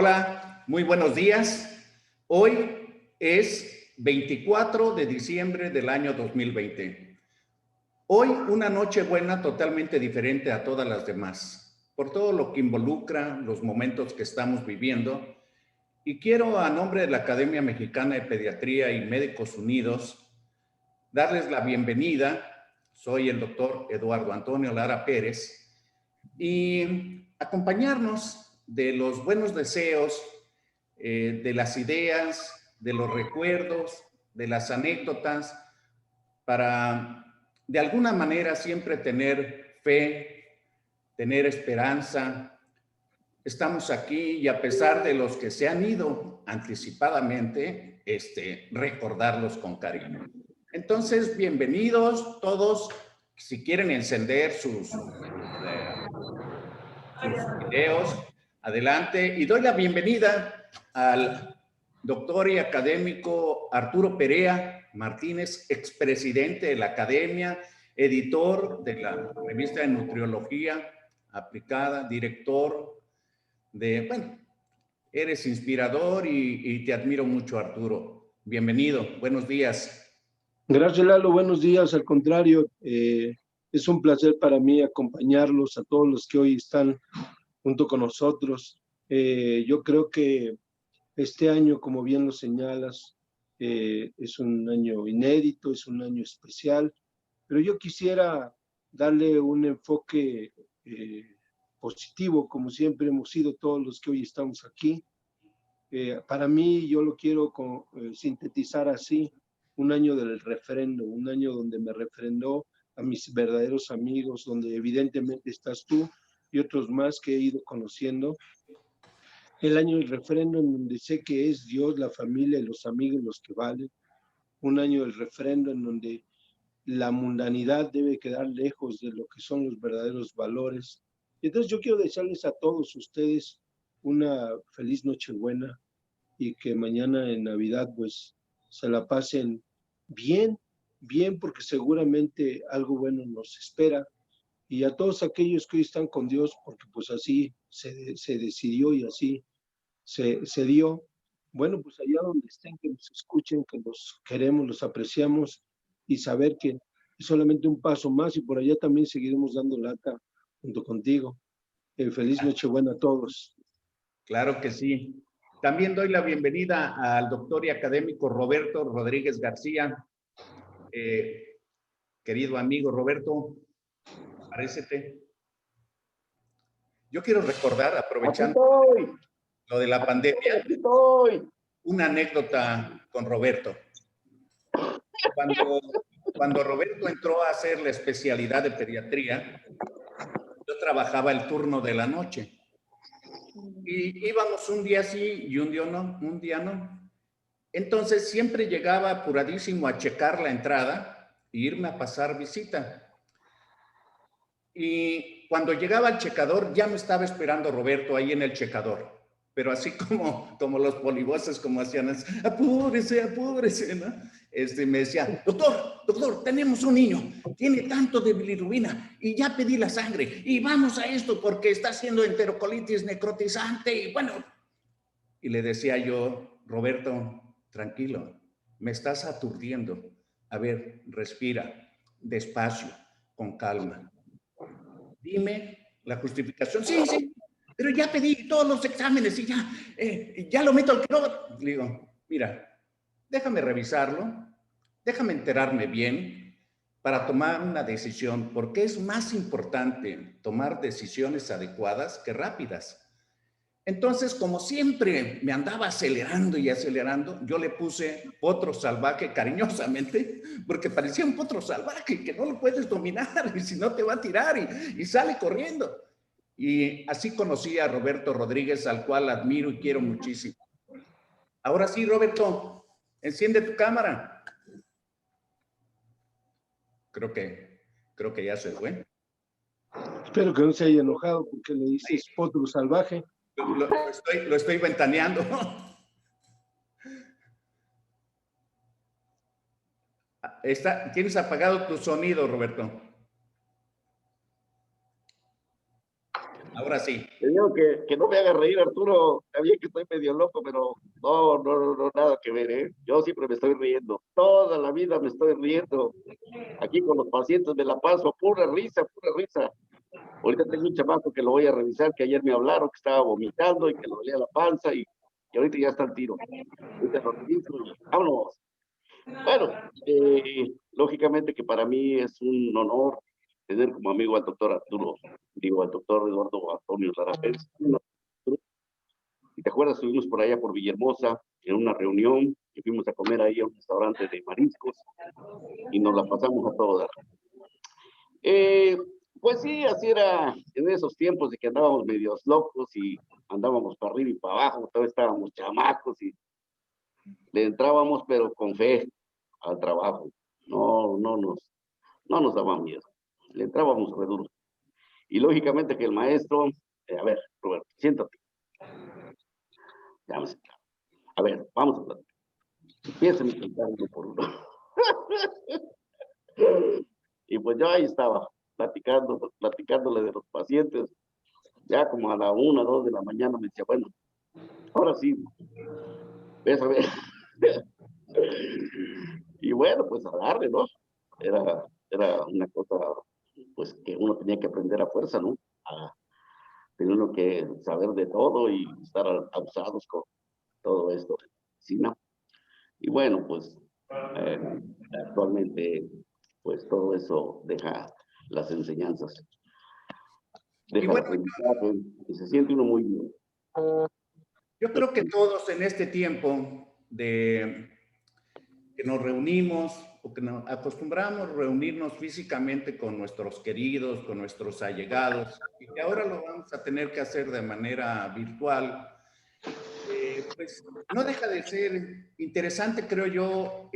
Hola, muy buenos días. Hoy es 24 de diciembre del año 2020. Hoy una noche buena totalmente diferente a todas las demás, por todo lo que involucra los momentos que estamos viviendo. Y quiero, a nombre de la Academia Mexicana de Pediatría y Médicos Unidos, darles la bienvenida. Soy el doctor Eduardo Antonio Lara Pérez y acompañarnos de los buenos deseos, de las ideas, de los recuerdos, de las anécdotas, para de alguna manera siempre tener fe, tener esperanza. Estamos aquí y a pesar de los que se han ido anticipadamente, recordarlos con cariño. Entonces, bienvenidos todos. Si quieren encender sus videos, adelante. Y doy la bienvenida al doctor y académico Arturo Perea Martínez, expresidente de la Academia, editor de la revista de Nutriología Aplicada, director bueno, eres inspirador y te admiro mucho, Arturo. Bienvenido, buenos días. Gracias, Lalo. Buenos días. Al contrario, es un placer para mí acompañarlos a todos los que hoy están junto con nosotros. Yo creo que este año, como bien lo señalas, es un año inédito, es un año especial, pero yo quisiera darle un enfoque positivo, como siempre hemos sido todos los que hoy estamos aquí. Para mí, yo lo quiero sintetizar así: un año del refrendo, un año donde me refrendó a mis verdaderos amigos, donde evidentemente estás tú y otros más que he ido conociendo. El año del refrendo en donde sé que es Dios, la familia y los amigos los que valen. Un año del refrendo en donde la mundanidad debe quedar lejos de lo que son los verdaderos valores. Y entonces yo quiero desearles a todos ustedes una feliz Nochebuena, y que mañana en Navidad pues se la pasen bien, bien, porque seguramente algo bueno nos espera. Y a todos aquellos que hoy están con Dios, porque pues así se decidió y así se dio, bueno, pues allá donde estén, que nos escuchen, que los queremos, los apreciamos, y saber que es solamente un paso más y por allá también seguiremos dando lata junto contigo. Feliz Nochebuena a todos. Claro que sí. También doy la bienvenida al doctor y académico Roberto Rodríguez García. Querido amigo Roberto, parécete. Yo quiero recordar, aprovechando lo de la pandemia, una anécdota con Roberto. Cuando Roberto entró a hacer la especialidad de pediatría, yo trabajaba el turno de la noche. Y íbamos un día sí y un día no. Entonces siempre llegaba apuradísimo a checar la entrada e irme a pasar visita. Y cuando llegaba al checador, ya me estaba esperando Roberto ahí en el checador. Pero así como los polivoces, como hacían, apúrese, apúrese, ¿no? Me decía, doctor, tenemos un niño, tiene tanto de bilirrubina y ya pedí la sangre y vamos a esto porque está haciendo enterocolitis necrotizante y bueno. Y le decía yo, Roberto, tranquilo, me estás aturdiendo. A ver, respira, despacio, con calma. Dime la justificación. Sí, pero ya pedí todos los exámenes y ya lo meto al cloro. Le digo, mira, déjame revisarlo, déjame enterarme bien para tomar una decisión, porque es más importante tomar decisiones adecuadas que rápidas. Entonces, como siempre me andaba acelerando y acelerando, yo le puse potro salvaje cariñosamente, porque parecía un potro salvaje que no lo puedes dominar y si no te va a tirar y sale corriendo. Y así conocí a Roberto Rodríguez, al cual admiro y quiero muchísimo. Ahora sí, Roberto, enciende tu cámara. Creo que ya se fue. Espero que no se haya enojado porque le dices potro salvaje. Lo estoy ventaneando. Tienes apagado tu sonido, Roberto. Ahora sí. Te digo que no me haga reír, Arturo. Sabía que estoy medio loco, pero no, nada que ver, ¿eh? Yo siempre me estoy riendo. Toda la vida me estoy riendo. Aquí con los pacientes me la paso, pura risa, pura risa. Ahorita tengo un chamaco que lo voy a revisar, que ayer me hablaron que estaba vomitando y que le dolía la panza y ahorita ya está al tiro. Ahorita lo reviso y vámonos. Bueno, lógicamente que para mí es un honor tener como amigo al doctor Arturo, digo, al doctor Eduardo Antonio Lara Pérez. Si te acuerdas, estuvimos por allá por Villahermosa en una reunión y fuimos a comer ahí a un restaurante de mariscos y nos la pasamos a todo dar. Pues sí, así era en esos tiempos de que andábamos medios locos y andábamos para arriba y para abajo, todavía estábamos chamacos y le entrábamos, pero con fe al trabajo. No nos daba miedo. Le entrábamos re duro. Y lógicamente que el maestro, a ver, Roberto, siéntate. Ya me senté. A ver, vamos a platicar. Empiecen a contar uno por uno. Y pues yo ahí estaba, platicándole de los pacientes. Ya como a la 1, 2 de la mañana me decía, bueno, ahora sí, ves a ver. Y bueno, pues a darle, ¿no? Era una cosa, pues que uno tenía que aprender a fuerza, ¿no? Tenía uno que saber de todo y estar abusados con todo esto de medicina. Y bueno, pues eh, actualmente, pues todo eso deja las enseñanzas, Y deja el bueno, aprendizaje y se siente uno muy bien. yo creo que todos en este tiempo de que nos reunimos o que nos acostumbramos a reunirnos físicamente con nuestros queridos, con nuestros allegados, y que ahora lo vamos a tener que hacer de manera virtual, pues no deja de ser interesante, creo yo,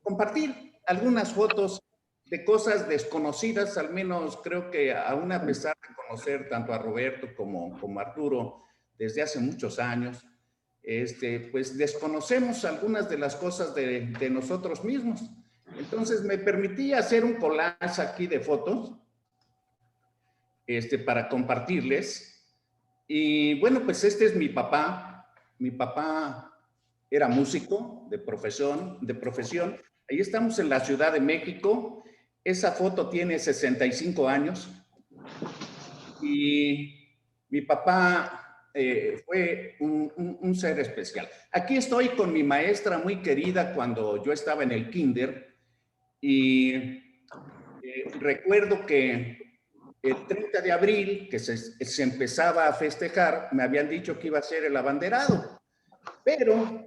compartir algunas fotos de cosas desconocidas, al menos creo que aún a pesar de conocer tanto a Roberto como a Arturo desde hace muchos años, pues desconocemos algunas de las cosas de nosotros mismos. Entonces me permití hacer un collage aquí de fotos para compartirles. Y bueno, pues este es mi papá. Mi papá era músico de profesión. Ahí estamos en la Ciudad de México. Esa foto tiene 65 años. Y mi papá fue un ser especial. Aquí estoy con mi maestra muy querida cuando yo estaba en el kinder y recuerdo que el 30 de abril, que se empezaba a festejar, me habían dicho que iba a ser el abanderado, pero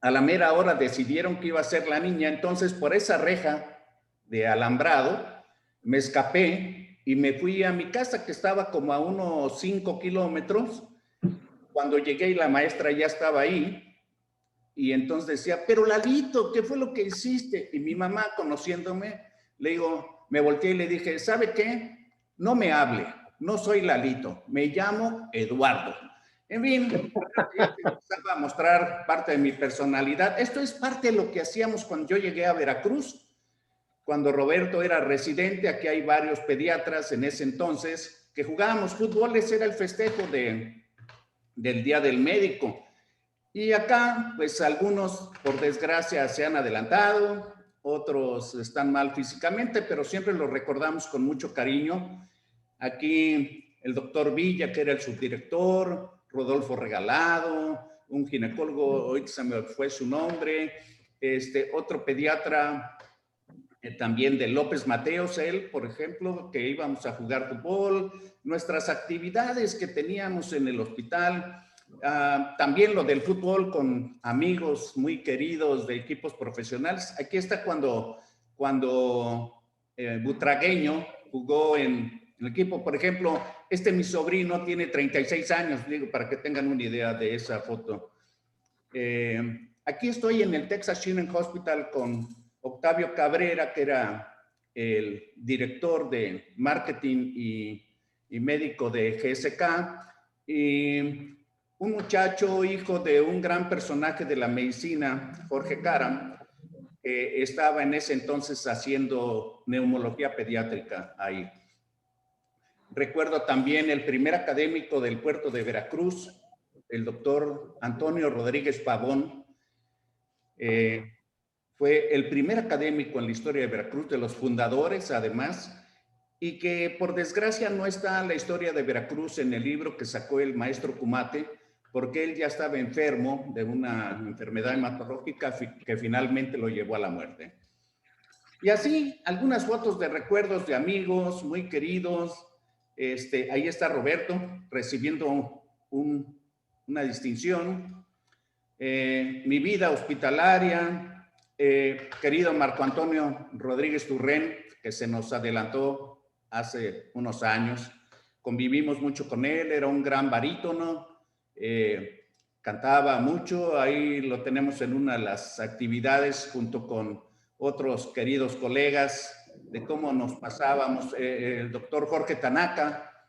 a la mera hora decidieron que iba a ser la niña, entonces por esa reja de alambrado me escapé y me fui a mi casa que estaba como a unos 5 kilómetros. Cuando llegué y la maestra ya estaba ahí y entonces decía, pero Lalito, ¿qué fue lo que hiciste? Y mi mamá, conociéndome, le digo, me volteé y le dije, ¿sabe qué? No me hable, no soy Lalito, me llamo Eduardo. En fin, ya te empezaba a mostrar parte de mi personalidad. Esto es parte de lo que hacíamos cuando yo llegué a Veracruz, cuando Roberto era residente. Aquí hay varios pediatras en ese entonces que jugábamos fútbol. Ese era el festejo del Día del Médico. Y acá, pues algunos, por desgracia, se han adelantado, otros están mal físicamente, pero siempre los recordamos con mucho cariño. Aquí el doctor Villa, que era el subdirector, Rodolfo Regalado, un ginecólogo, hoy se me fue su nombre, otro pediatra también de López Mateos, él, por ejemplo, que íbamos a jugar fútbol, nuestras actividades que teníamos en el hospital, también lo del fútbol con amigos muy queridos de equipos profesionales. Aquí está cuando Butragueño jugó en el equipo, por ejemplo, mi sobrino tiene 36 años, digo, para que tengan una idea de esa foto. Aquí estoy en el Texas Children's Hospital con Octavio Cabrera, que era el director de marketing y médico de GSK, y un muchacho, hijo de un gran personaje de la medicina, Jorge Caram, que estaba en ese entonces haciendo neumología pediátrica ahí. Recuerdo también el primer académico del puerto de Veracruz, el doctor Antonio Rodríguez Pavón. Fue el primer académico en la historia de Veracruz, de los fundadores además, y que por desgracia no está la historia de Veracruz en el libro que sacó el maestro Cumate, porque él ya estaba enfermo de una enfermedad hematológica que finalmente lo llevó a la muerte. Y así, algunas fotos de recuerdos de amigos muy queridos. Ahí está Roberto recibiendo una distinción. Mi vida hospitalaria, querido Marco Antonio Rodríguez Turrén, que se nos adelantó hace unos años. Convivimos mucho con él, era un gran barítono, cantaba mucho, ahí lo tenemos en una de las actividades junto con otros queridos colegas, de cómo nos pasábamos. El doctor Jorge Tanaka,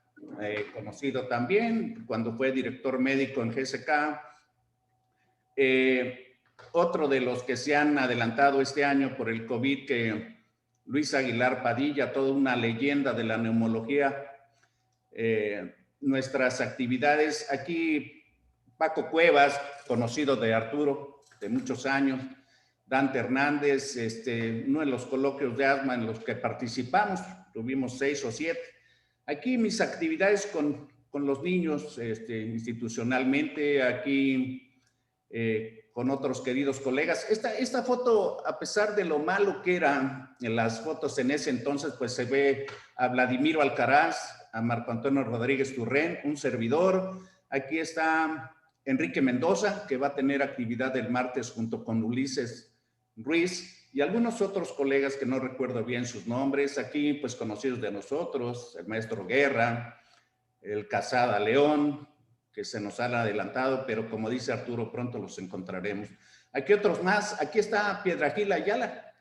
conocido también, cuando fue director médico en GSK. Otro de los que se han adelantado este año por el COVID, que Luis Aguilar Padilla, toda una leyenda de la neumología. Nuestras actividades, aquí Paco Cuevas, conocido de Arturo de muchos años, Dante Hernández, uno de los coloquios de asma en los que participamos, tuvimos 6 o 7. Aquí mis actividades con los niños, institucionalmente, aquí con otros queridos colegas. Esta foto, a pesar de lo malo que eran en las fotos en ese entonces, pues se ve a Vladimiro Alcaraz, a Marco Antonio Rodríguez Turrén, un servidor. Aquí está Enrique Mendoza, que va a tener actividad el martes junto con Ulises Ruiz y algunos otros colegas que no recuerdo bien sus nombres. Aquí, pues, conocidos de nosotros, el maestro Guerra, el Casada León, que se nos han adelantado, pero como dice Arturo, pronto los encontraremos. Aquí otros más. Aquí está Piedragil Ayala,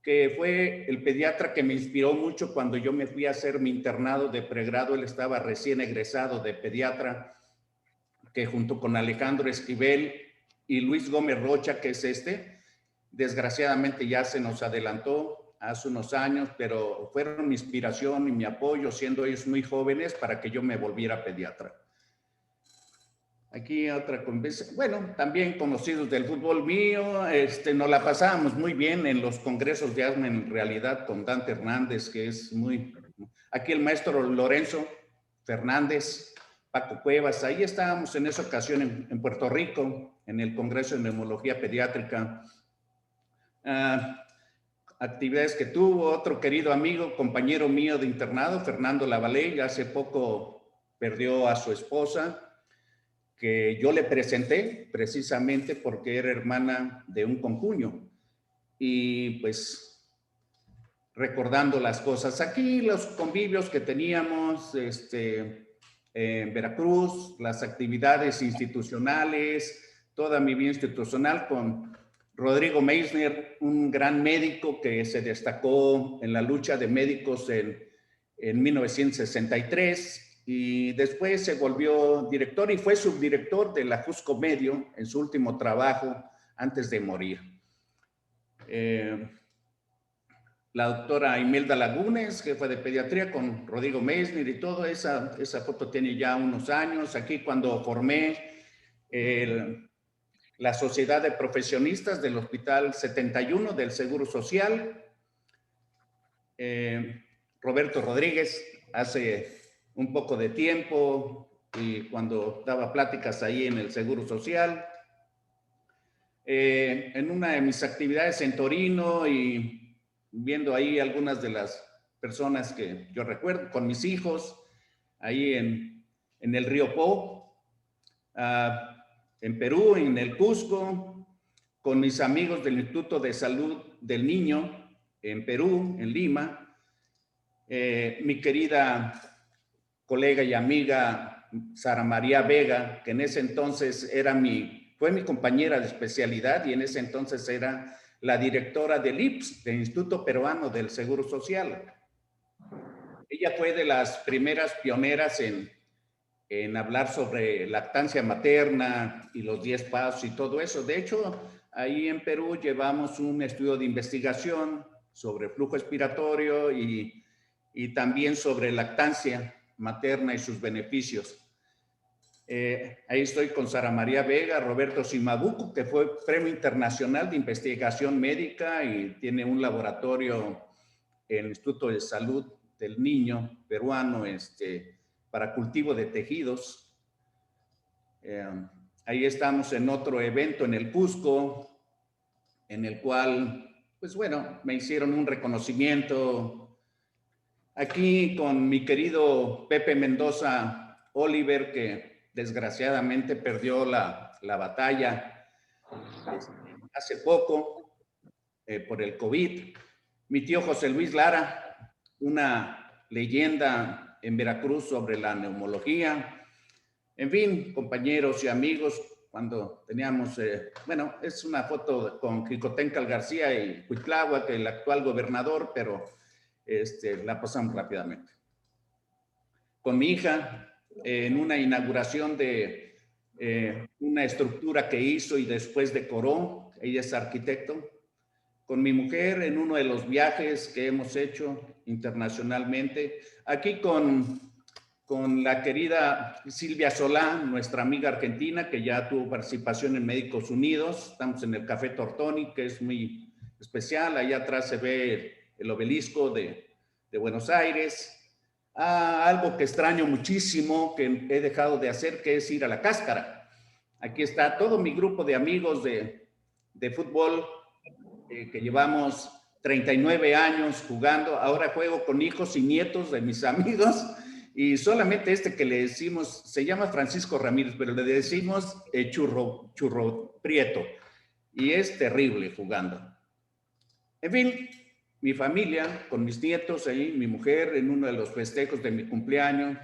que fue el pediatra que me inspiró mucho cuando yo me fui a hacer mi internado de pregrado. Él estaba recién egresado de pediatra, que junto con Alejandro Esquivel y Luis Gómez Rocha, que es desgraciadamente ya se nos adelantó hace unos años, pero fueron mi inspiración y mi apoyo, siendo ellos muy jóvenes, para que yo me volviera pediatra. Aquí otra conversación. Bueno, también conocidos del fútbol mío, nos la pasábamos muy bien en los congresos de asma, en realidad, con Dante Hernández, que es muy... Aquí el maestro Lorenzo Fernández, Paco Cuevas, ahí estábamos en esa ocasión en Puerto Rico, en el Congreso de Neumología Pediátrica. Actividades que tuvo otro querido amigo, compañero mío de internado, Fernando Lavallee, hace poco perdió a su esposa, que yo le presenté precisamente porque era hermana de un concuño. Y pues recordando las cosas. Aquí los convivios que teníamos en Veracruz, las actividades institucionales, toda mi vida institucional con Rodrigo Meissner, un gran médico que se destacó en la lucha de médicos en 1963. Y después se volvió director y fue subdirector de la Jusco Medio en su último trabajo antes de morir. La doctora Imelda Lagunes, jefa de pediatría, con Rodrigo Meissner y todo. Esa foto tiene ya unos años. Aquí cuando formé la Sociedad de Profesionistas del Hospital 71 del Seguro Social. Roberto Rodríguez, hace un poco de tiempo, y cuando daba pláticas ahí en el Seguro Social. En una de mis actividades en Torino, y viendo ahí algunas de las personas que yo recuerdo, con mis hijos, ahí en el río Po, en Perú, en el Cusco, con mis amigos del Instituto de Salud del Niño, en Perú, en Lima. Mi querida colega y amiga Sara María Vega, que en ese entonces fue mi compañera de especialidad, y en ese entonces era la directora del IPS, del Instituto Peruano del Seguro Social. Ella fue de las primeras pioneras en hablar sobre lactancia materna y los 10 pasos y todo eso. De hecho, ahí en Perú llevamos un estudio de investigación sobre flujo expiratorio y también sobre lactancia. materna y sus beneficios. Ahí estoy con Sara María Vega, Roberto Simabuco, que fue Premio Internacional de Investigación Médica y tiene un laboratorio en el Instituto de Salud del Niño peruano para cultivo de tejidos. Ahí estamos en otro evento en el Cusco, en el cual, pues bueno, me hicieron un reconocimiento. Aquí con mi querido Pepe Mendoza Oliver, que desgraciadamente perdió la batalla hace poco por el COVID. Mi tío José Luis Lara, una leyenda en Veracruz sobre la neumología. En fin, compañeros y amigos, cuando teníamos, bueno, es una foto con Xicoténcatl García y Cuitláhuac, el actual gobernador, pero la pasamos rápidamente. Con mi hija, en una inauguración de una estructura que hizo y después decoró, ella es arquitecto. Con mi mujer en uno de los viajes que hemos hecho internacionalmente. Aquí con la querida Silvia Solán, nuestra amiga argentina, que ya tuvo participación en Médicos Unidos. Estamos en el Café Tortoni, que es muy especial. Allá atrás se ve el obelisco de Buenos Aires. Algo que extraño muchísimo, que he dejado de hacer, que es ir a la Cáscara. Aquí está todo mi grupo de amigos de fútbol, que llevamos 39 años jugando. Ahora juego con hijos y nietos de mis amigos, y solamente que le decimos, se llama Francisco Ramírez, pero le decimos Churro Prieto, y es terrible jugando. En fin, mi familia, con mis nietos ahí, mi mujer en uno de los festejos de mi cumpleaños.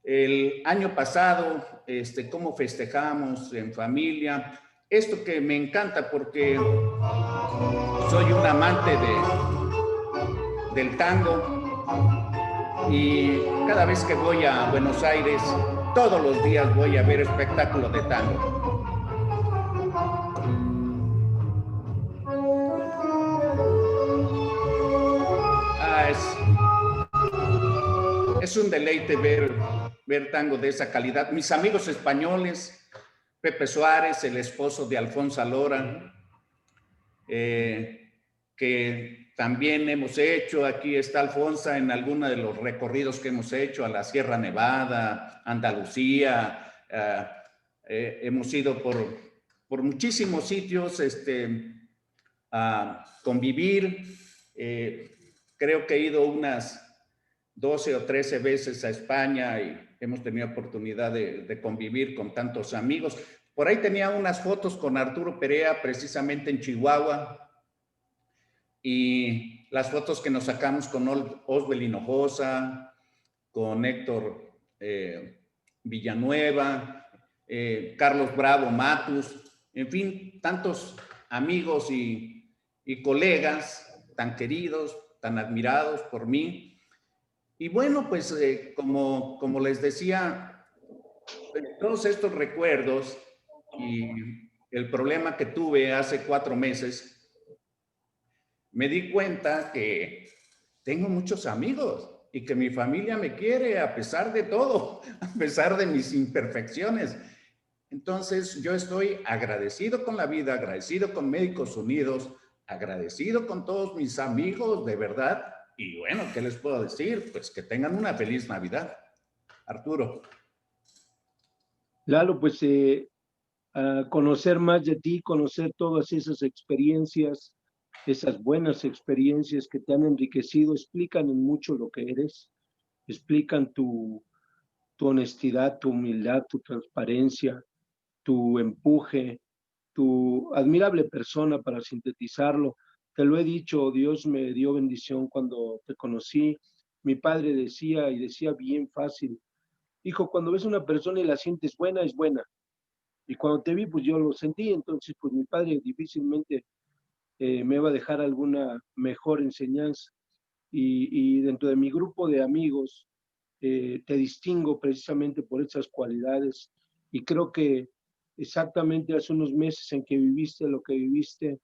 El año pasado, cómo festejamos en familia. Esto que me encanta porque soy un amante del tango, y cada vez que voy a Buenos Aires, todos los días voy a ver espectáculos de tango. Es un deleite ver tango de esa calidad. Mis amigos españoles, Pepe Suárez, el esposo de Alfonso Lora, que también hemos hecho. Aquí está Alfonso en alguno de los recorridos que hemos hecho a la Sierra Nevada, Andalucía. Hemos ido por muchísimos sitios a convivir. Creo que he ido unas 12 o 13 veces a España y hemos tenido oportunidad de convivir con tantos amigos. Por ahí tenía unas fotos con Arturo Perea, precisamente en Chihuahua, y las fotos que nos sacamos con Osbel Hinojosa, con Héctor Villanueva, Carlos Bravo Matus, en fin, tantos amigos y colegas tan queridos, tan admirados por mí. Y bueno, pues como les decía, todos estos recuerdos y el problema que tuve hace 4 meses, me di cuenta que tengo muchos amigos y que mi familia me quiere a pesar de todo, a pesar de mis imperfecciones. Entonces yo estoy agradecido con la vida, agradecido con Médicos Unidos, agradecido con todos mis amigos, de verdad. Y bueno, ¿qué les puedo decir? Pues que tengan una feliz Navidad. Arturo. Lalo, pues a conocer más de ti, conocer todas esas experiencias, esas buenas experiencias que te han enriquecido, explican en mucho lo que eres, explican tu honestidad, tu humildad, tu transparencia, tu empuje, tu admirable persona, para sintetizarlo. Te lo he dicho, Dios me dio bendición cuando te conocí. Mi padre decía, y decía bien fácil, hijo, cuando ves una persona y la sientes buena, es buena. Y cuando te vi, pues yo lo sentí. Entonces, pues mi padre difícilmente me va a dejar alguna mejor enseñanza. Y dentro de mi grupo de amigos, te distingo precisamente por esas cualidades. Y creo que exactamente hace unos meses en que viviste lo que viviste,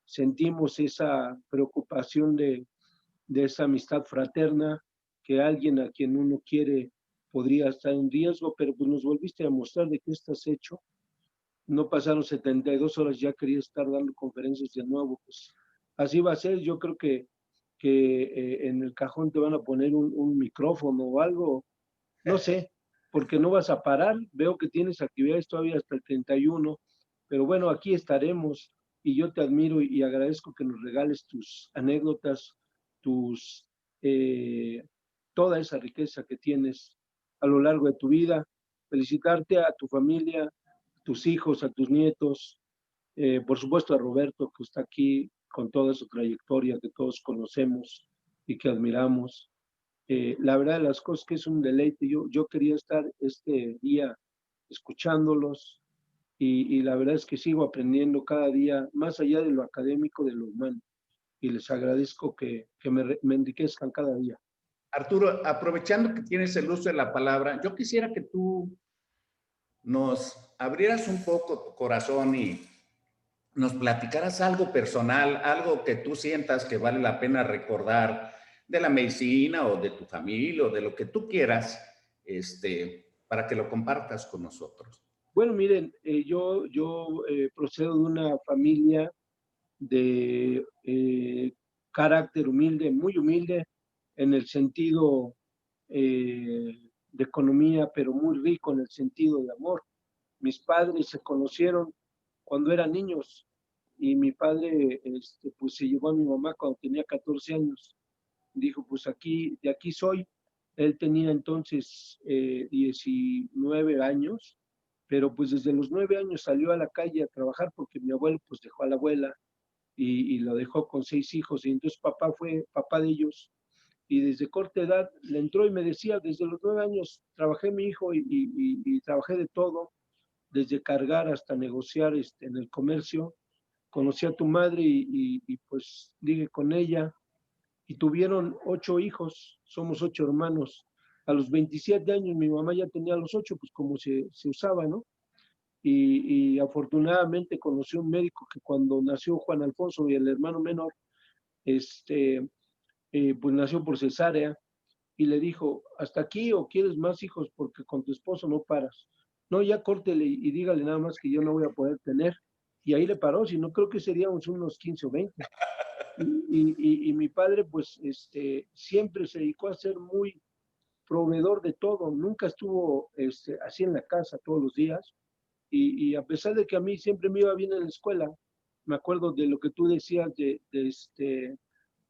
sentimos esa preocupación de esa amistad fraterna, que alguien a quien uno quiere podría estar en riesgo, pero pues nos volviste a mostrar de qué estás hecho. No pasaron 72 horas, ya quería estar dando conferencias de nuevo, pues así va a ser. Yo creo que en el cajón te van a poner un micrófono o algo, no sé, porque no vas a parar. Veo que tienes actividades todavía hasta el 31, pero bueno, aquí estaremos y yo te admiro y agradezco que nos regales tus anécdotas, tus, eh, toda esa riqueza que tienes a lo largo de tu vida. Felicitarte a tu familia, a tus hijos, a tus nietos, por supuesto a Roberto, que está aquí con toda su trayectoria que todos conocemos y que admiramos. La verdad de las cosas que es un deleite. Yo quería estar este día escuchándolos y la verdad es que sigo aprendiendo cada día, más allá de lo académico, de lo humano. Y les agradezco que me enriquezcan cada día. Arturo, aprovechando que tienes el uso de la palabra, yo quisiera que tú nos abrieras un poco tu corazón y nos platicaras algo personal, algo que tú sientas que vale la pena recordar de la medicina o de tu familia o de lo que tú quieras, para que lo compartas con nosotros. Bueno, miren, yo procedo de una familia de carácter humilde, muy humilde, en el sentido de economía, pero muy rico en el sentido de amor. Mis padres se conocieron cuando eran niños y mi padre pues se llevó a mi mamá cuando tenía 14 años. Dijo, pues aquí, de aquí soy. Él tenía entonces 19 años, pero pues desde los 9 años salió a la calle a trabajar porque mi abuelo pues dejó a la abuela y lo dejó con 6 hijos y entonces papá fue papá de ellos y desde corta edad le entró y me decía, desde los 9 años trabajé mi hijo y trabajé de todo, desde cargar hasta negociar en el comercio. Conocí a tu madre y pues dije con ella y tuvieron 8 hijos, somos 8 hermanos. A los 27 años mi mamá ya tenía los 8, pues como se usaba, ¿no? Y afortunadamente conocí a un médico que cuando nació Juan Alfonso y el hermano menor, pues nació por cesárea y le dijo, ¿hasta aquí o quieres más hijos? Porque con tu esposo no paras. No, ya córtele y dígale nada más que yo no voy a poder tener. Y ahí le paró, si no creo que seríamos unos 15 o 20. Y mi padre, pues, siempre se dedicó a ser muy proveedor de todo, nunca estuvo así en la casa todos los días. Y a pesar de que a mí siempre me iba bien en la escuela, me acuerdo de lo que tú decías de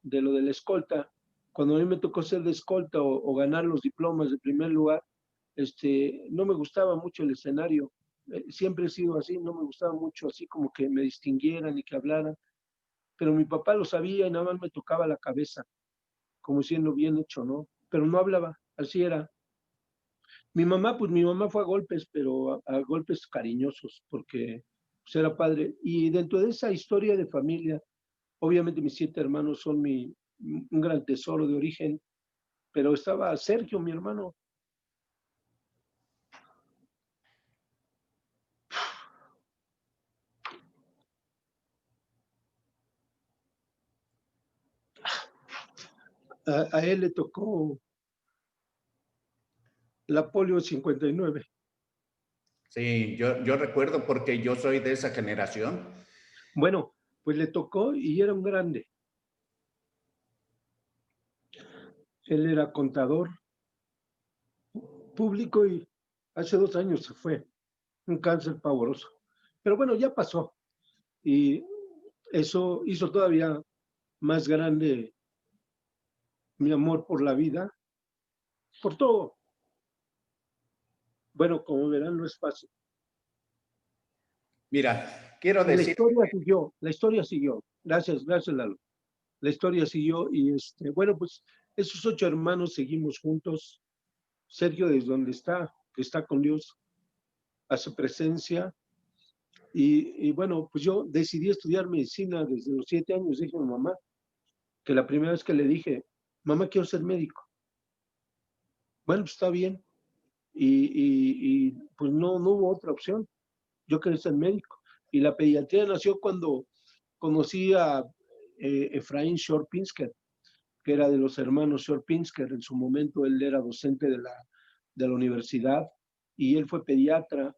lo de la escolta. Cuando a mí me tocó ser de escolta o ganar los diplomas de primer lugar, no me gustaba mucho el escenario. Siempre he sido así, no me gustaba mucho así como que me distinguieran y que hablaran. Pero mi papá lo sabía y nada más me tocaba la cabeza, como siendo bien hecho, ¿no? Pero no hablaba, así era. Pues mi mamá fue a golpes, pero a golpes cariñosos, porque pues, era padre. Y dentro de esa historia de familia, obviamente mis 7 hermanos son un gran tesoro de origen, pero estaba Sergio, mi hermano. A él le tocó la polio 59. Sí, yo recuerdo porque yo soy de esa generación. Bueno, pues le tocó y era un grande. Él era contador público y hace 2 años se fue, un cáncer pavoroso. Pero bueno, ya pasó y eso hizo todavía más grande mi amor por la vida, por todo. Bueno, como verán, no es fácil. Mira, quiero La decir, historia siguió, la historia siguió. Gracias, gracias, Lalo. La historia siguió y bueno, pues esos 8 hermanos seguimos juntos. Sergio, desde donde está, que está con Dios, a su presencia. Y bueno, pues yo decidí estudiar medicina desde los 7 años. Dije a mi mamá que la primera vez que le dije, mamá, quiero ser médico. Bueno, pues está bien. Pues no hubo otra opción. Yo quería ser médico. Y la pediatría nació cuando conocí a Efraín Shor-Pinsker, que era de los hermanos Shor-Pinsker. En su momento él era docente de la universidad, y él fue pediatra,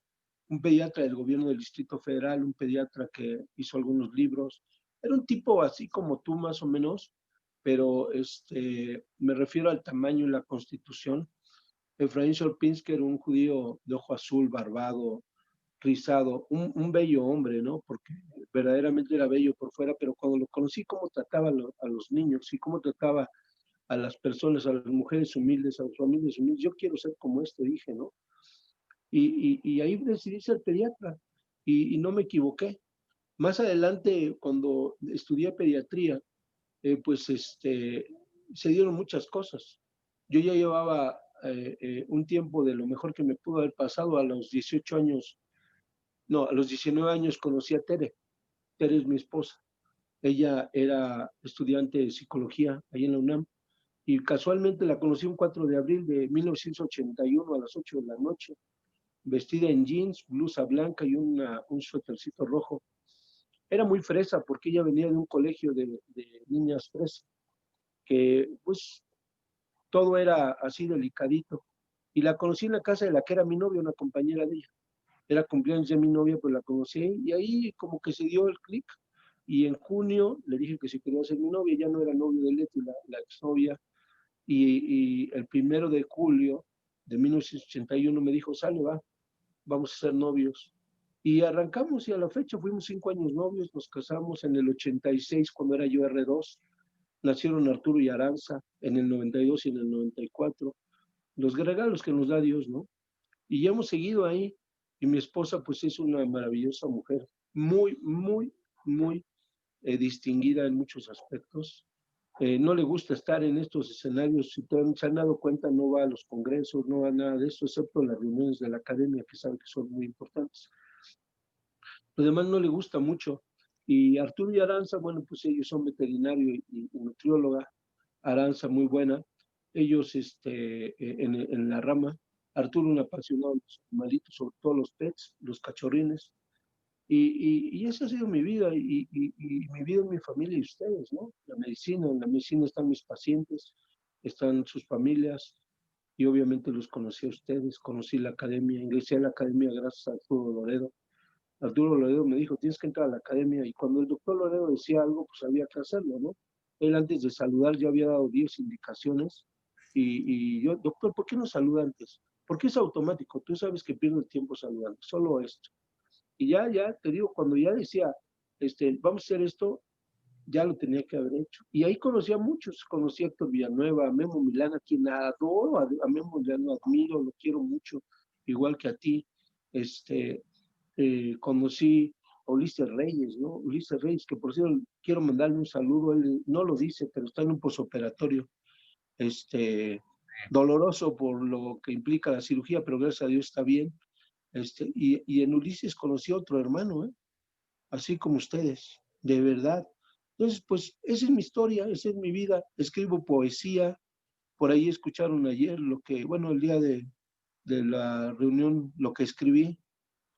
un pediatra del gobierno del Distrito Federal, un pediatra que hizo algunos libros. Era un tipo así como tú más o menos, pero me refiero al tamaño y la constitución. Efraín Solpinski era un judío de ojo azul, barbado, rizado, un bello hombre, ¿no? Porque verdaderamente era bello por fuera, pero cuando lo conocí, cómo trataba a los niños y cómo trataba a las personas, a las mujeres humildes, a las familias humildes, yo quiero ser como dije, ¿no? Y ahí decidí ser pediatra y no me equivoqué. Más adelante, cuando estudié pediatría, pues se dieron muchas cosas. Yo ya llevaba un tiempo de lo mejor que me pudo haber pasado. A los 18 años, no, a los 19 años conocí a Tere. Tere es mi esposa. Ella era estudiante de psicología ahí en la UNAM y casualmente la conocí un 4 de abril de 1981 a las 8 de la noche, vestida en jeans, blusa blanca y un suétercito rojo. Era muy fresa porque ella venía de un colegio de niñas fresas, que pues todo era así delicadito. Y la conocí en la casa de la que era mi novia, una compañera de ella. Era cumpleaños de mi novia, pues la conocí y ahí como que se dio el clic. Y en junio le dije que si quería ser mi novia, ya no era novio de Leti, la exnovia. Y el 1 de julio de 1981 me dijo, sale, va, vamos a ser novios. Y arrancamos y a la fecha fuimos 5 años novios, nos casamos en el 86 cuando era yo R2. Nacieron Arturo y Aranza en el 92 y en el 94. Los regalos que nos da Dios, ¿no? Y ya hemos seguido ahí. Y mi esposa, pues es una maravillosa mujer, muy, muy, muy distinguida en muchos aspectos. No le gusta estar en estos escenarios, si se han dado cuenta, no va a los congresos, no va a nada de eso, excepto las reuniones de la academia, que sabe que son muy importantes. Lo demás no le gusta mucho. Y Arturo y Aranza, bueno, pues ellos son veterinario y nutrióloga. Aranza muy buena. Ellos en la rama. Arturo un apasionado de los animalitos, sobre todo los pets, los cachorrines. Y esa ha sido mi vida y mi vida en mi familia y ustedes, ¿no? En la medicina están mis pacientes, están sus familias y obviamente los conocí a ustedes, conocí la academia, ingresé a la academia gracias a Arturo Loredo. Arturo Loredo me dijo, tienes que entrar a la academia y cuando el doctor Loredo decía algo, pues había que hacerlo, ¿no? Él antes de saludar ya había dado 10 indicaciones y yo, doctor, ¿por qué no saluda antes? Porque es automático, tú sabes que pierdo el tiempo saludando, solo esto. Y ya, te digo, cuando ya decía, vamos a hacer esto, ya lo tenía que haber hecho. Y ahí conocí a muchos, conocí a Héctor Villanueva, a Memo Milán, a quien adoro, a Memo Milán lo admiro, lo quiero mucho, igual que a ti. Conocí a Ulises Reyes, ¿no? Ulises Reyes, que por cierto quiero mandarle un saludo, él no lo dice, pero está en un posoperatorio, doloroso por lo que implica la cirugía, pero gracias a Dios está bien. Y en Ulises conocí a otro hermano, ¿eh? Así como ustedes, de verdad. Entonces, pues esa es mi historia, esa es mi vida. Escribo poesía, por ahí escucharon ayer bueno, el día de la reunión, lo que escribí,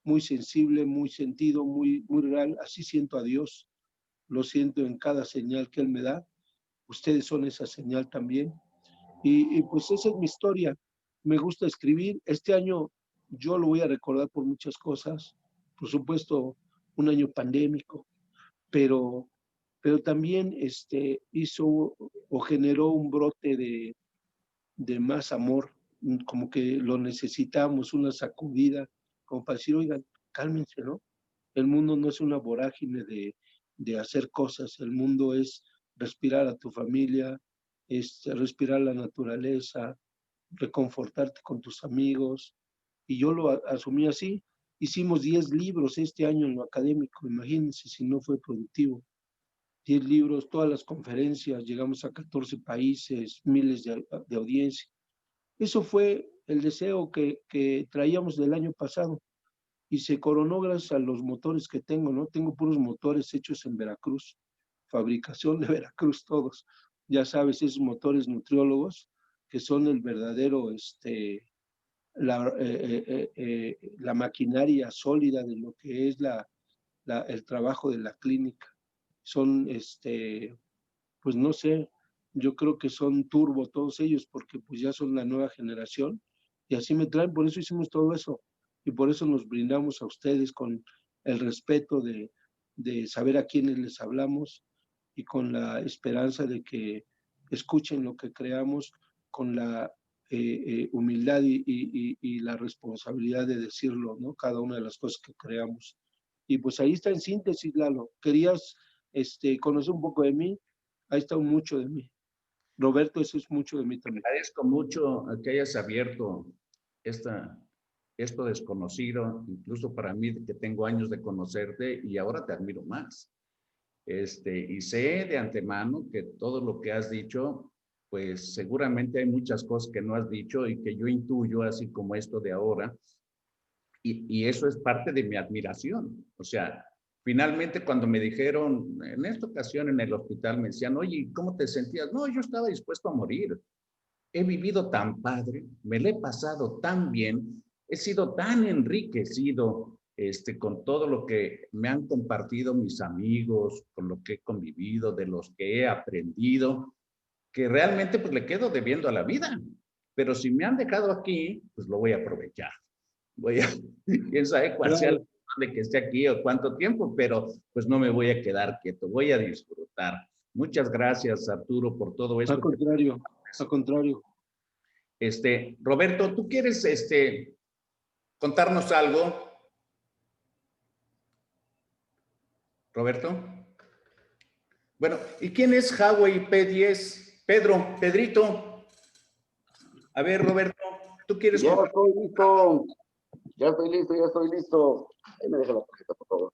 muy sensible, muy sentido, muy, muy real. Así siento a Dios, lo siento en cada señal que Él me da. Ustedes son esa señal también. Y pues esa es mi historia. Me gusta escribir. Este año yo lo voy a recordar por muchas cosas. Por supuesto, un año pandémico, pero, pero también hizo o generó un brote de más amor, como que lo necesitamos, una sacudida, como para decir, oigan, cálmense, ¿no? El mundo no es una vorágine de hacer cosas, el mundo es respirar a tu familia, es respirar la naturaleza, reconfortarte con tus amigos. Y yo lo asumí así. Hicimos 10 libros este año en lo académico, imagínense si no fue productivo. 10 libros, todas las conferencias, llegamos a 14 países, miles de audiencia. Eso fue el deseo que traíamos del año pasado y se coronó gracias a los motores que tengo, ¿no? Tengo puros motores hechos en Veracruz, fabricación de Veracruz todos. Ya sabes, esos motores nutriólogos que son el verdadero, la maquinaria sólida de lo que es el trabajo de la clínica. Son, pues no sé, yo creo que son turbo todos ellos porque pues ya son la nueva generación y así me traen, por eso hicimos todo eso, y por eso nos brindamos a ustedes con el respeto de saber a quiénes les hablamos y con la esperanza de que escuchen lo que creamos con la humildad y la responsabilidad de decirlo, ¿no? Cada una de las cosas que creamos. Y pues ahí está en síntesis, Lalo. Querías conocer un poco de mí, ahí está mucho de mí. Roberto, eso es mucho de mí también. Agradezco mucho que hayas abierto esto desconocido, incluso para mí que tengo años de conocerte y ahora te admiro más. Y sé de antemano que todo lo que has dicho, pues seguramente hay muchas cosas que no has dicho y que yo intuyo, así como esto de ahora, y eso es parte de mi admiración. O sea, finalmente cuando me dijeron, en esta ocasión en el hospital, me decían, oye, ¿cómo te sentías? No, yo estaba dispuesto a morir. He vivido tan padre, me lo he pasado tan bien, he sido tan enriquecido con todo lo que me han compartido mis amigos, con lo que he convivido, de los que he aprendido, que realmente pues le quedo debiendo a la vida. Pero si me han dejado aquí, pues lo voy a aprovechar. Quién sabe cuál sea la Claro. razón de que esté aquí o cuánto tiempo, pero pues no me voy a quedar quieto, voy a disfrutar. Muchas gracias, Arturo, por todo Al esto. contrario, al contrario. Roberto, ¿tú quieres contarnos algo? Roberto. Bueno, ¿y quién es Huawei P10? Pedro, Pedrito. A ver, Roberto, ¿tú quieres Ya contar? estoy listo, ya estoy listo, ya estoy listo. Ahí me deja la tarjeta, por favor.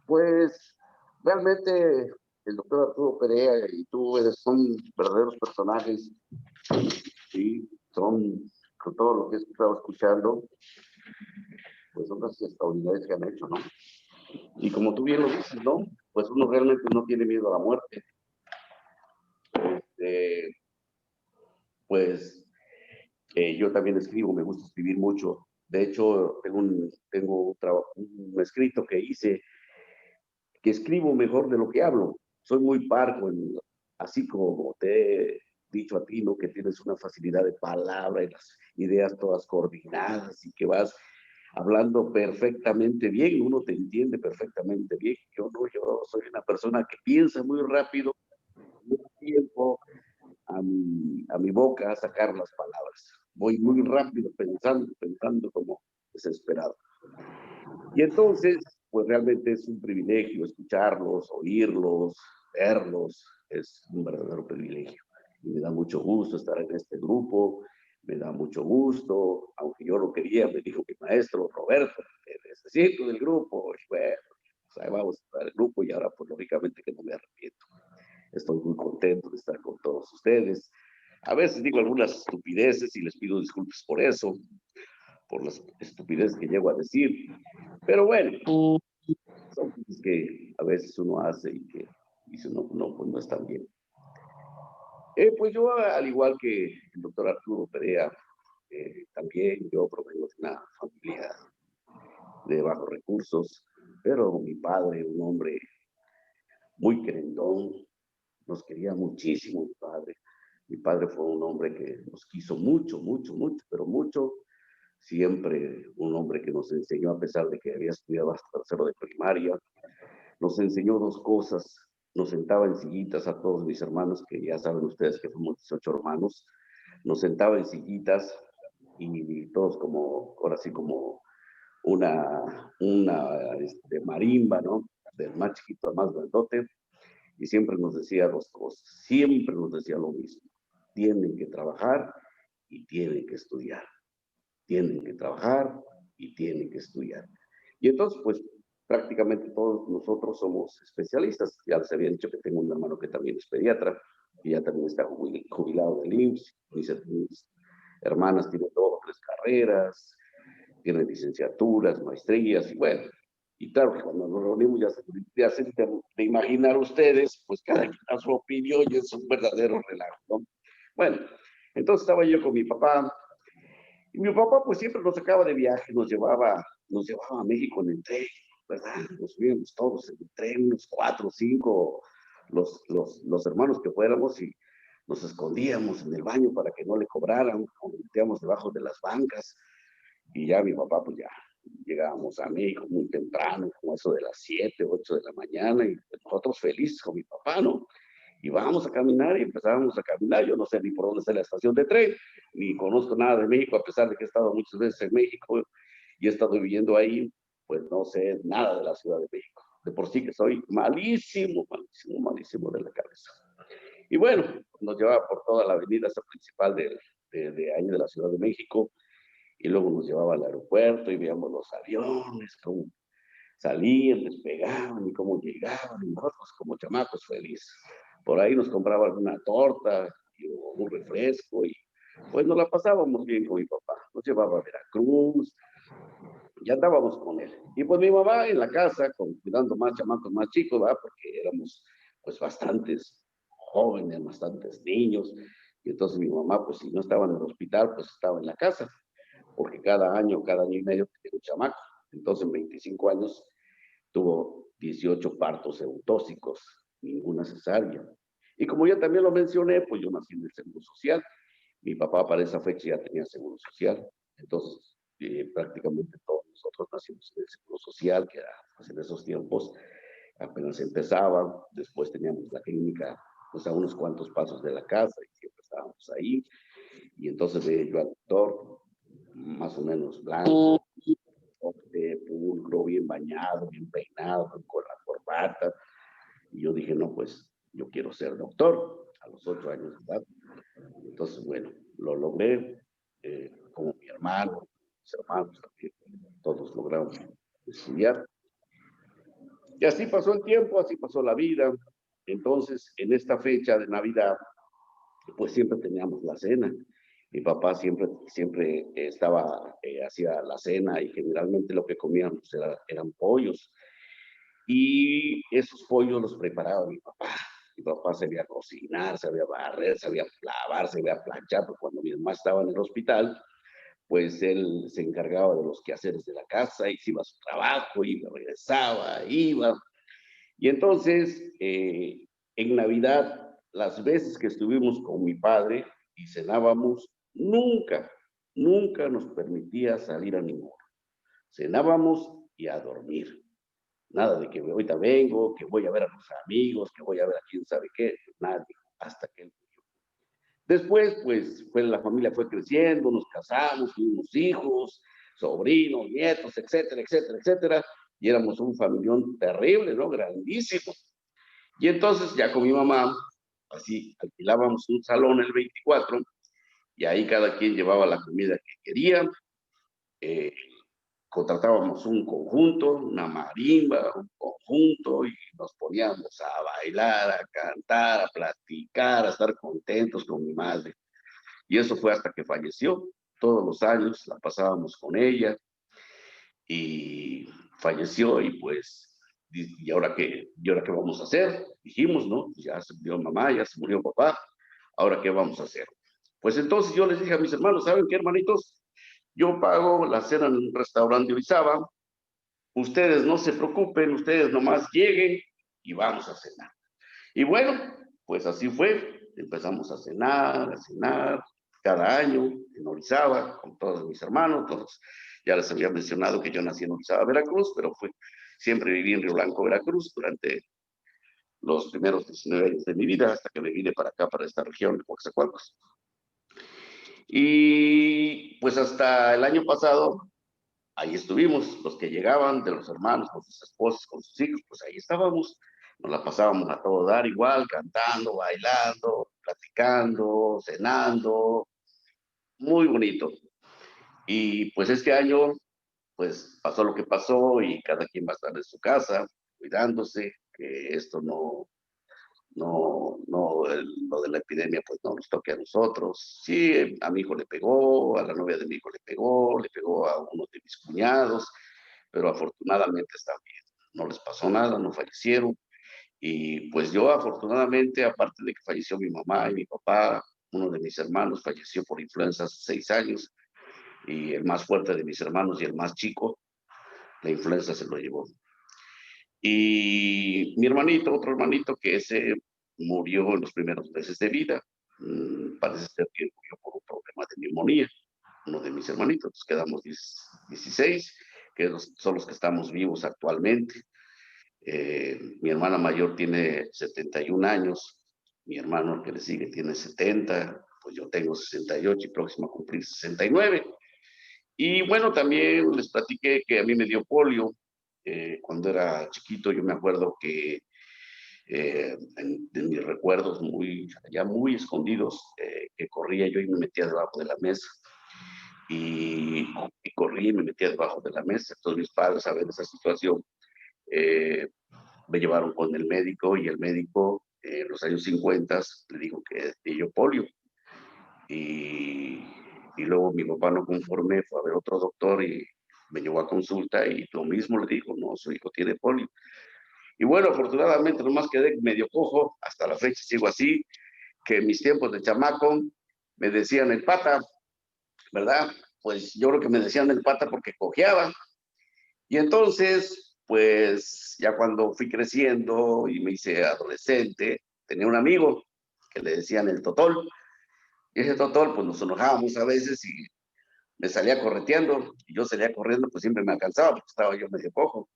Pues realmente el doctor Arturo Perea y tú son verdaderos personajes, sí, son con todo lo que he estado escuchando, pues son cosas extraordinarias que han hecho, ¿no? Y como tú bien lo dices, ¿no? Pues uno realmente no tiene miedo a la muerte. Eh, pues yo también escribo, me gusta escribir mucho. De hecho, tengo un escrito que hice, que escribo mejor de lo que hablo. Soy muy parco, así como te he dicho a ti, ¿no? Que tienes una facilidad de palabra y las ideas todas coordinadas y que vas hablando perfectamente bien, uno te entiende perfectamente bien. Yo no, yo soy una persona que piensa muy rápido, muy tiempo a mi boca a sacar las palabras. Voy muy rápido pensando como desesperado. Y entonces, pues realmente es un privilegio escucharlos, oírlos, verlos, es un verdadero privilegio. Y me da mucho gusto estar en este grupo, me da mucho gusto, aunque yo lo quería, me dijo mi maestro Roberto, te necesito del grupo, y bueno, pues ahí vamos a estar en el grupo y ahora pues lógicamente que no me arrepiento. Estoy muy contento de estar con todos ustedes. A veces digo algunas estupideces y les pido disculpas por eso, por las estupideces que llego a decir. Pero bueno, son cosas que a veces uno hace y que dice, no, no, pues no están bien. Pues yo, al igual que el doctor Arturo Perea, también yo provengo de una familia de bajos recursos, pero mi padre, un hombre muy querendón, nos quería muchísimo mi padre. Mi padre fue un hombre que nos quiso mucho, mucho, mucho, pero mucho. Siempre un hombre que nos enseñó, a pesar de que había estudiado hasta tercero de primaria, nos enseñó dos cosas. Nos sentaba en sillitas a todos mis hermanos, que ya saben ustedes que somos 18 hermanos. Nos sentaba en sillitas y todos como, ahora sí como una marimba, ¿no? Del más chiquito al más grandote, y siempre nos decía dos cosas, siempre nos decía lo mismo, tienen que trabajar y tienen que estudiar, tienen que trabajar y tienen que estudiar. Y entonces, pues prácticamente todos nosotros somos especialistas, ya les había dicho que tengo un hermano que también es pediatra, y ya también está jubilado del IMSS, mis hermanas tienen 2 o 3 carreras, tienen licenciaturas, maestrías, y bueno, y claro que cuando nos reunimos ya se de imaginar ustedes, pues cada quien da su opinión y es un verdadero relajo, ¿no? Bueno, entonces estaba yo con mi papá, y mi papá pues siempre nos sacaba de viaje, nos llevaba a México en el tren, ¿verdad? Nos subíamos todos en el tren, unos 4 o 5, los hermanos que fuéramos, y nos escondíamos en el baño para que no le cobraran, o nos metíamos debajo de las bancas, y ya mi papá, pues ya llegábamos a México muy temprano, como eso de las 7, 8 de la mañana, y pues nosotros felices con mi papá, ¿no? Y vamos a caminar y empezábamos a caminar. Yo no sé ni por dónde está la estación de tren, ni conozco nada de México, a pesar de que he estado muchas veces en México y he estado viviendo ahí, pues no sé nada de la Ciudad de México. De por sí que soy malísimo, malísimo, malísimo de la cabeza. Y bueno, nos llevaba por toda la avenida esa principal de ahí de la Ciudad de México, y luego nos llevaba al aeropuerto y veíamos los aviones, cómo salían, despegaban y cómo llegaban, y nosotros como chamacos felices. Por ahí nos compraban una torta y un refresco, y pues nos la pasábamos bien con mi papá. Nos llevaba a Veracruz, ya andábamos con él. Y pues mi mamá en la casa, cuidando más chamacos más chicos, ¿verdad? Porque éramos pues bastantes jóvenes, bastantes niños. Y entonces mi mamá, pues si no estaba en el hospital, pues estaba en la casa, porque cada año y medio tenía un chamaco. Entonces en 25 años tuvo 18 partos eutóxicos, ninguna cesárea. Y como ya también lo mencioné, pues yo nací en el Seguro Social. Mi papá para esa fecha ya tenía Seguro Social. Entonces, prácticamente todos nosotros nacimos en el Seguro Social, que era, pues, en esos tiempos apenas empezaba. Después teníamos la clínica pues a unos cuantos pasos de la casa y siempre estábamos ahí. Y entonces veía yo al doctor, más o menos blanco, pulcro, bien bañado, bien peinado, con la corbata. Y yo dije, no, pues yo quiero ser doctor a los 8 años de edad. Entonces, bueno, lo logré, como mi hermano, mis hermanos también, todos logramos estudiar. Y así pasó el tiempo, así pasó la vida. Entonces, en esta fecha de Navidad, pues siempre teníamos la cena. Mi papá siempre estaba, hacía la cena, y generalmente lo que comíamos eran pollos. Y esos pollos los preparaba mi papá. Mi papá sabía cocinar, sabía barrer, sabía lavar, sabía planchar, porque cuando mi mamá estaba en el hospital, pues él se encargaba de los quehaceres de la casa, y se iba a su trabajo, y regresaba, iba. Y entonces, en Navidad, las veces que estuvimos con mi padre y cenábamos, nunca nos permitía salir a ninguno. Cenábamos y a dormir. Nada de que ahorita vengo, que voy a ver a los amigos, que voy a ver a quién sabe qué, nadie, hasta que él murió. Después, pues, la familia fue creciendo, nos casamos, tuvimos hijos, sobrinos, nietos, etcétera, etcétera, etcétera, y éramos un familión terrible, ¿no? Grandísimo. Y entonces, ya con mi mamá, así, alquilábamos un salón el 24, y ahí cada quien llevaba la comida que quería. eh, Contratábamos un conjunto, una marimba, un conjunto, y nos poníamos a bailar, a cantar, a platicar, a estar contentos con mi madre. Y eso fue hasta que falleció. Todos los años la pasábamos con ella, y falleció. Y pues, ¿y ahora qué vamos a hacer? Dijimos, ¿no? Ya se murió mamá, ya se murió papá, ¿ahora qué vamos a hacer? Pues entonces yo les dije a mis hermanos, ¿saben qué, hermanitos? Yo pago la cena en un restaurante de Orizaba. Ustedes no se preocupen, ustedes nomás lleguen y vamos a cenar. Y bueno, pues así fue. Empezamos a cenar, cada año en Orizaba, con todos mis hermanos. Todos. Ya les había mencionado que yo nací en Orizaba, Veracruz, pero siempre viví en Río Blanco, Veracruz, durante los primeros 19 años de mi vida, hasta que me vine para acá, para esta región, Coaxacualcos. Y pues hasta el año pasado, ahí estuvimos, los que llegaban de los hermanos, con sus esposas, con sus hijos, pues ahí estábamos. Nos la pasábamos a todo dar igual, cantando, bailando, platicando, cenando, muy bonito. Y pues este año, pues pasó lo que pasó, y cada quien va a estar en su casa, cuidándose, que esto lo de la epidemia, pues no nos toque a nosotros. Sí, a mi hijo le pegó, a la novia de mi hijo le pegó a uno de mis cuñados, pero afortunadamente están bien. No les pasó nada, no fallecieron. Y pues yo afortunadamente, aparte de que falleció mi mamá y mi papá, uno de mis hermanos falleció por influenza hace 6 años, y el más fuerte de mis hermanos y el más chico, la influenza se lo llevó. Y mi hermanito, otro hermanito, que ese murió en los primeros meses de vida. Parece ser que murió por un problema de neumonía, uno de mis hermanitos. Nos quedamos 16, que son los que estamos vivos actualmente. Mi hermana mayor tiene 71 años, mi hermano que le sigue tiene 70, pues yo tengo 68 y próximo a cumplir 69. Y bueno, también les platiqué que a mí me dio polio. Cuando era chiquito, yo me acuerdo que en mis recuerdos ya muy escondidos, que corría yo y me metía debajo de la mesa. Y corría y me metía debajo de la mesa. Entonces mis padres, a ver esa situación, eh, me llevaron con el médico y el médico en los años 50 le dijo que tenía yo polio. Y, y luego mi papá no conforme, fue a ver otro doctor y me llevó a consulta y lo mismo le dijo, no, su hijo tiene polio. Y bueno, afortunadamente nomás quedé medio cojo, hasta la fecha sigo así, que en mis tiempos de chamaco me decían el pata, ¿verdad? Pues yo creo que me decían el pata porque cojeaba. Y entonces, pues ya cuando fui creciendo y me hice adolescente, tenía un amigo que le decían el Totol. Y ese Totol, pues nos enojábamos a veces y me salía correteando. Y yo salía corriendo, pues siempre me alcanzaba porque estaba yo medio cojo.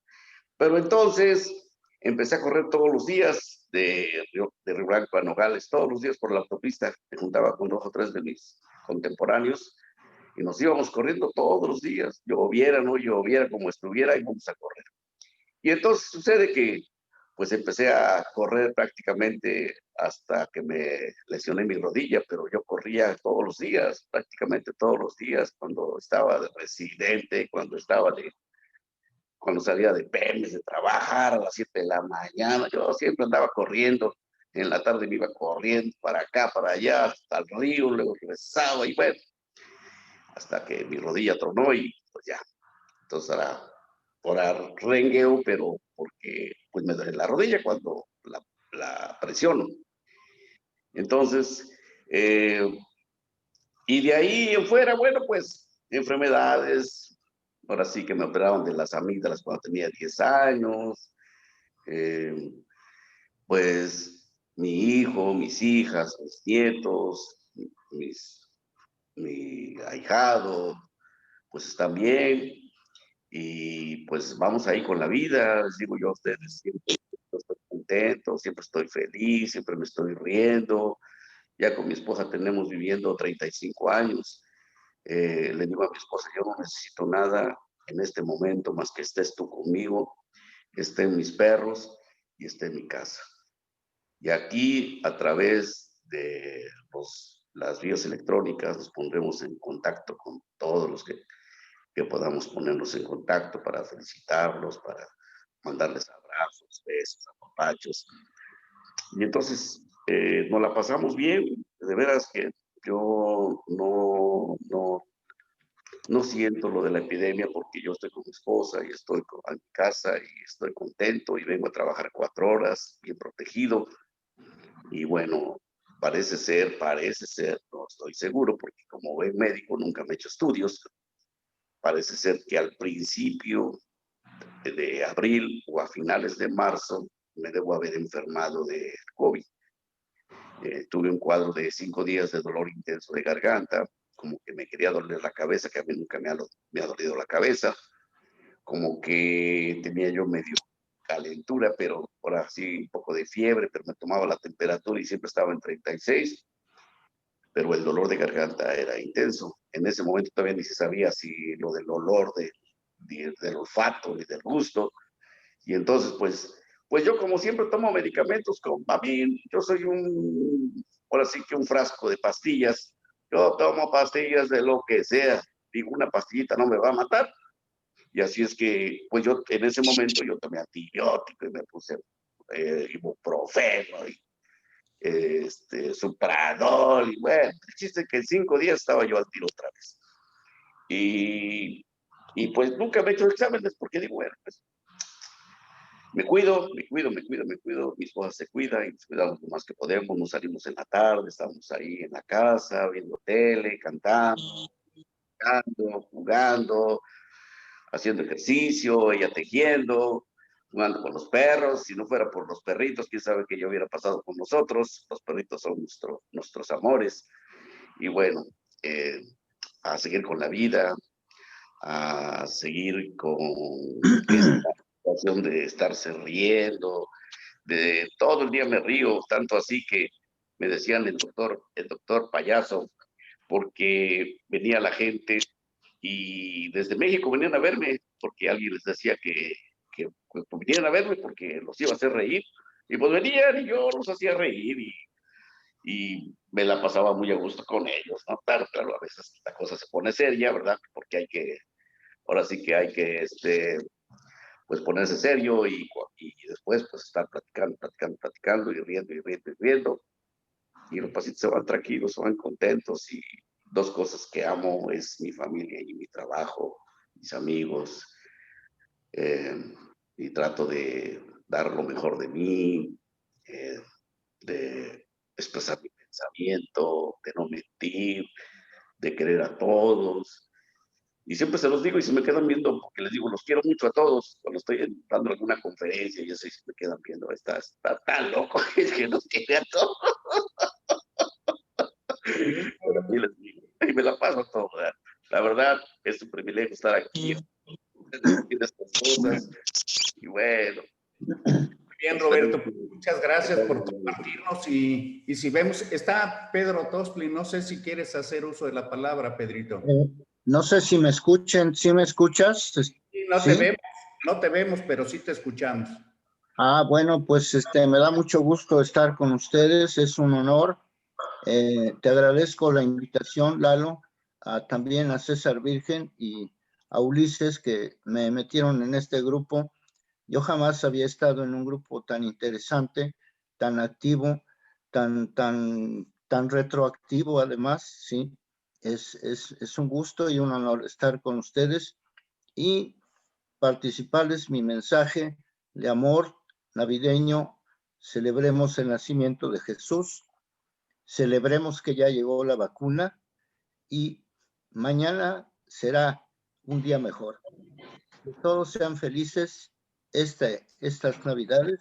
Pero entonces empecé a correr todos los días de Río Blanco a Nogales, todos los días por la autopista. Me juntaba con 2 o 3 de mis contemporáneos y nos íbamos corriendo todos los días. Lloviera, no lloviera, como estuviera, íbamos a correr. Y entonces sucede que pues empecé a correr prácticamente hasta que me lesioné mi rodilla, pero yo corría todos los días, prácticamente todos los días, cuando estaba de residente, cuando salía de PEMES, de trabajar a las 7 de la mañana, yo siempre andaba corriendo, en la tarde me iba corriendo para acá, para allá, hasta el río, luego regresaba y bueno, hasta que mi rodilla tronó y pues ya, entonces ahora rengueo, pero porque pues me duele la rodilla cuando la presiono. Entonces, y de ahí en fuera, bueno, pues enfermedades, ahora sí que me operaron de las amígdalas cuando tenía 10 años, eh, pues mi hijo, mis hijas, mis nietos, mis, mi ahijado, pues están bien y pues vamos ahí con la vida, les digo yo a ustedes, siempre estoy contento, siempre estoy feliz, siempre me estoy riendo, ya con mi esposa tenemos viviendo 35 años, le digo a mi esposa, yo no necesito nada en este momento más que estés tú conmigo, estén mis perros y esté en mi casa. Y aquí, a través de las vías electrónicas, nos pondremos en contacto con todos los que podamos ponernos en contacto para felicitarlos, para mandarles abrazos, besos, apapachos. Y entonces nos la pasamos bien. De veras que yo no siento lo de la epidemia porque yo estoy con mi esposa y estoy en mi casa y estoy contento y vengo a trabajar 4 horas bien protegido. Y bueno, parece ser, no estoy seguro porque como buen médico nunca me he hecho estudios, parece ser que al principio de abril o a finales de marzo me debo haber enfermado de COVID. Tuve un cuadro de 5 días de dolor intenso de garganta, como que me quería doler la cabeza, que a mí nunca me ha dolido la cabeza, como que tenía yo medio calentura, pero ahora sí un poco de fiebre, pero me tomaba la temperatura y siempre estaba en 36, pero el dolor de garganta era intenso. En ese momento todavía ni se sabía si lo del olor del olfato y del gusto. Y entonces, pues yo como siempre tomo medicamentos con Babin, yo soy ahora sí que un frasco de pastillas. Yo tomo pastillas de lo que sea. Digo, una pastillita no me va a matar. Y así es que, pues yo en ese momento yo tomé antibiótico y me puse ibuprofeno y supradol. Y bueno, el chiste es que en 5 días estaba yo al tiro otra vez. Y pues nunca me he hecho exámenes porque digo, bueno, pues me cuido, mi esposa se cuida y nos cuidamos lo más que podemos, nos salimos en la tarde, estamos ahí en la casa, viendo tele, cantando, jugando, haciendo ejercicio, ella tejiendo, jugando con los perros. Si no fuera por los perritos, quién sabe qué yo hubiera pasado con nosotros. Los perritos son nuestros amores. Y bueno, a seguir con la vida, a seguir con esta situación de estarse riendo, de todo el día me río, tanto así que me decían el doctor payaso, porque venía la gente y desde México venían a verme, porque alguien les decía que pues, vinieran a verme porque los iba a hacer reír, y pues venían y yo los hacía reír y me la pasaba muy a gusto con ellos, ¿no? Claro, claro, a veces la cosa se pone seria, ¿verdad? Porque ahora sí que hay que, pues ponerse serio y después pues estar platicando y riendo y riendo y riendo. Y los pacientes se van tranquilos, se van contentos y dos cosas que amo es mi familia y mi trabajo, mis amigos. eh, y trato de dar lo mejor de mí, de expresar mi pensamiento, de no mentir, de querer a todos. Y siempre se los digo y se me quedan viendo porque les digo, los quiero mucho a todos. Cuando estoy dando alguna conferencia y así se me quedan viendo, está tan loco es que los quiere a todos. Pero aquí les digo, y me la paso todo, ¿verdad? La verdad, es un privilegio estar aquí, discutir estas cosas. Y bueno, Muy bien, Roberto, muchas gracias por compartirnos y si vemos, está Pedro Tospli, no sé si quieres hacer uso de la palabra, Pedrito. No sé si me escuchen, ¿sí me escuchas? Sí, ¿Sí? no te vemos, pero sí te escuchamos. Bueno, pues me da mucho gusto estar con ustedes, es un honor. Te agradezco la invitación, Lalo, también a César Virgen y a Ulises que me metieron en este grupo. Yo jamás había estado en un grupo tan interesante, tan activo, tan retroactivo además, ¿sí? Es un gusto y un honor estar con ustedes y participarles mi mensaje de amor navideño. Celebremos el nacimiento de Jesús, celebremos que ya llegó la vacuna y mañana será un día mejor. Que todos sean felices estas Navidades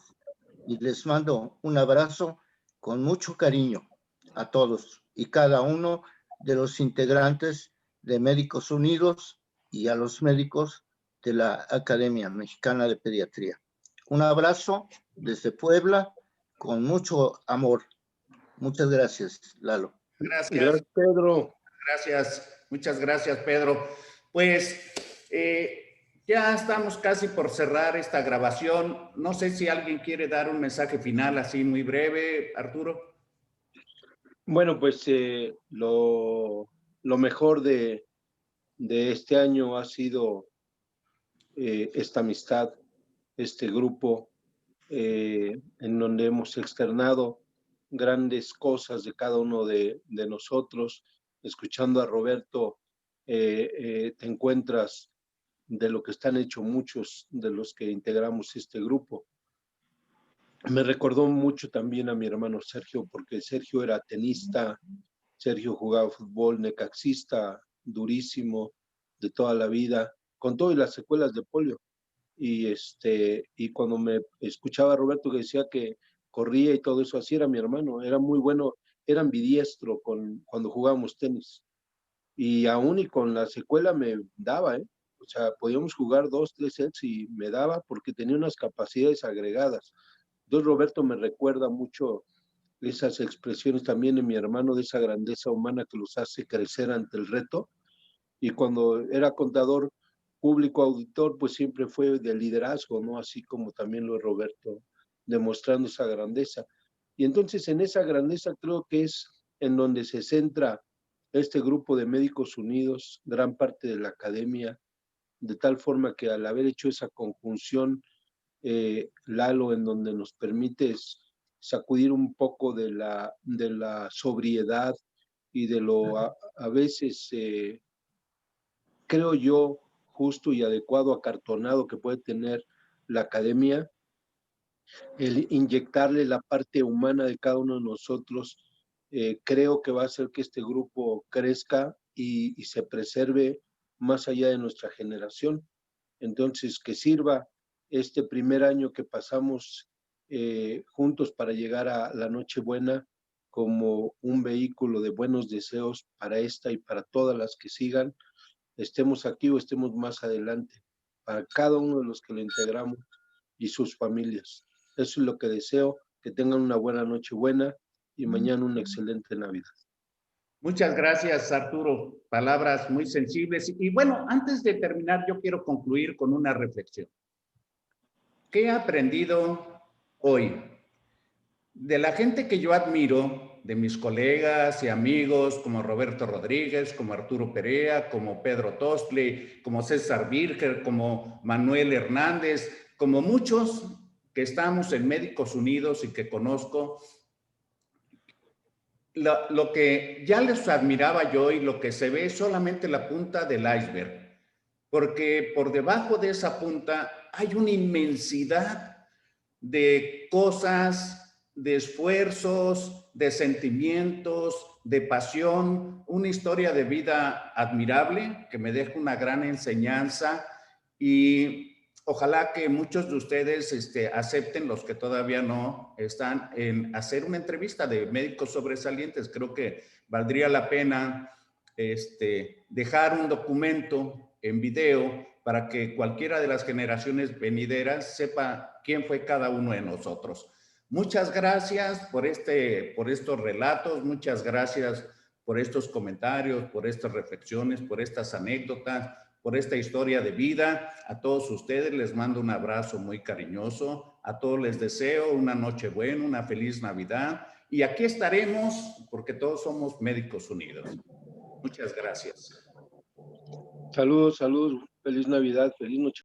y les mando un abrazo con mucho cariño a todos y cada uno de los integrantes de Médicos Unidos y a los médicos de la Academia Mexicana de Pediatría. Un abrazo desde Puebla con mucho amor. Muchas gracias, Lalo. Gracias. Gracias, Pedro. Gracias, muchas gracias, Pedro. Pues ya estamos casi por cerrar esta grabación. No sé si alguien quiere dar un mensaje final así muy breve, Arturo. Bueno, pues lo mejor de este año ha sido esta amistad, este grupo en donde hemos externado grandes cosas de cada uno de nosotros. Escuchando a Roberto, te encuentras de lo que están hechos muchos de los que integramos este grupo. Me recordó mucho también a mi hermano Sergio, porque Sergio era tenista, Sergio jugaba fútbol, necaxista, durísimo, de toda la vida, con todas las secuelas de polio. Y cuando me escuchaba Roberto que decía que corría y todo eso, así era mi hermano, era muy bueno, era ambidiestro cuando jugábamos tenis. Y aún y con la secuela me daba, ¿eh? O sea, podíamos jugar 2, 3 sets y me daba porque tenía unas capacidades agregadas. Entonces Roberto me recuerda mucho esas expresiones también en mi hermano, de esa grandeza humana que los hace crecer ante el reto. Y cuando era contador público auditor, pues siempre fue de liderazgo, ¿no? Así como también lo es Roberto, demostrando esa grandeza. Y entonces en esa grandeza creo que es en donde se centra este grupo de Médicos Unidos, gran parte de la academia, de tal forma que al haber hecho esa conjunción, Lalo, en donde nos permites sacudir un poco de la sobriedad y de lo a veces, creo yo, justo y adecuado, acartonado que puede tener la academia, el inyectarle la parte humana de cada uno de nosotros, creo que va a hacer que este grupo crezca y se preserve más allá de nuestra generación. Entonces, que sirva este primer año que pasamos juntos para llegar a la Nochebuena como un vehículo de buenos deseos para esta y para todas las que sigan, estemos aquí o estemos más adelante, para cada uno de los que lo integramos y sus familias. Eso es lo que deseo, que tengan una buena Nochebuena y mañana una excelente Navidad. Muchas gracias, Arturo. Palabras muy sensibles. Y bueno, antes de terminar, yo quiero concluir con una reflexión. ¿Qué he aprendido hoy? De la gente que yo admiro, de mis colegas y amigos como Roberto Rodríguez, como Arturo Perea, como Pedro Tostle, como César Birger, como Manuel Hernández, como muchos que estamos en Médicos Unidos y que conozco, lo que ya les admiraba yo y lo que se ve es solamente la punta del iceberg, porque por debajo de esa punta hay una inmensidad de cosas, de esfuerzos, de sentimientos, de pasión, una historia de vida admirable que me deja una gran enseñanza y ojalá que muchos de ustedes acepten, los que todavía no están, en hacer una entrevista de médicos sobresalientes. Creo que valdría la pena dejar un documento en video para que cualquiera de las generaciones venideras sepa quién fue cada uno de nosotros. Muchas gracias por estos relatos, muchas gracias por estos comentarios, por estas reflexiones, por estas anécdotas, por esta historia de vida. A todos ustedes les mando un abrazo muy cariñoso. A todos les deseo una noche buena, una feliz Navidad. Y aquí estaremos porque todos somos Médicos Unidos. Muchas gracias. Saludos, saludos. Feliz Navidad, feliz noche.